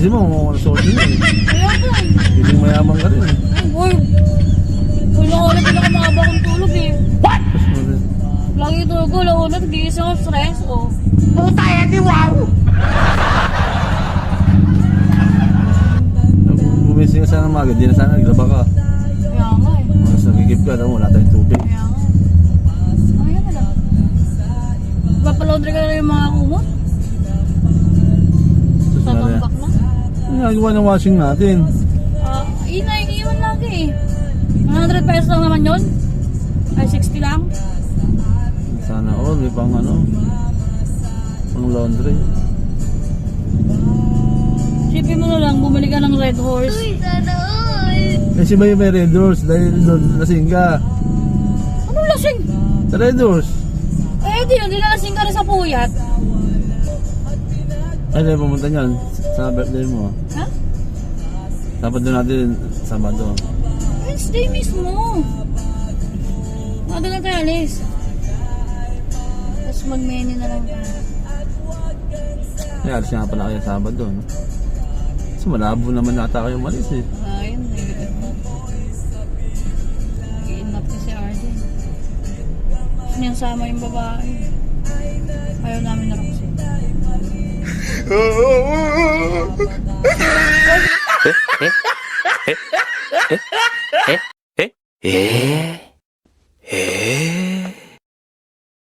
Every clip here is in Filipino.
Ayusin mo kung ano suot nyo eh. Kaya ka. Hindi mayaman ka rin eh. Uy, ulang-ulang din ako mahaba kong tulog eh. Lagi tulog ko, ulang-ulang, nag-iisang ako stress, oh. Puta yan di wow! Gumising ka sana ng maga, di na sana naglaba ka. Kaya nga eh. Mas nagigib ka, wala tayong tubig. Kaya nga. Ano yan na lang? Papalaundry ka na yung mga kumot? Tatambak na? Ang nagawa ng washing natin. Yun na, iiwan lagi eh. 100 pesos lang naman yun. Ay, 60 lang. Sana all, may pang ano, pang laundry. Sipin mo na lang, bumili ka ng Red Horse. Uy, sana all! Eh si Bayo may Red Doors dahil doon lasing ka. Anong lasing? Sa Red Doors. Eh, di na lasing ka rin sa puyat. Ay, dahil pumunta niyan sa birthday mo. Ha? Dapat doon natin Sabado. Wednesday mismo. Mada lang tayo alis. Tapos mag-menu na lang tayo. Ay, alis nga pala kayo Sabado, no? Kasi malabo naman nata kayo malis eh. Ayun, nag-i-inap kasi Arden. Gusto niyang sama yung babae. Ayaw namin na Roxy.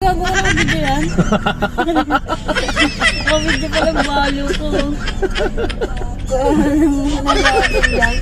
Gagawa ka ng video yan? Video pala balo ko. Nagagawin yan.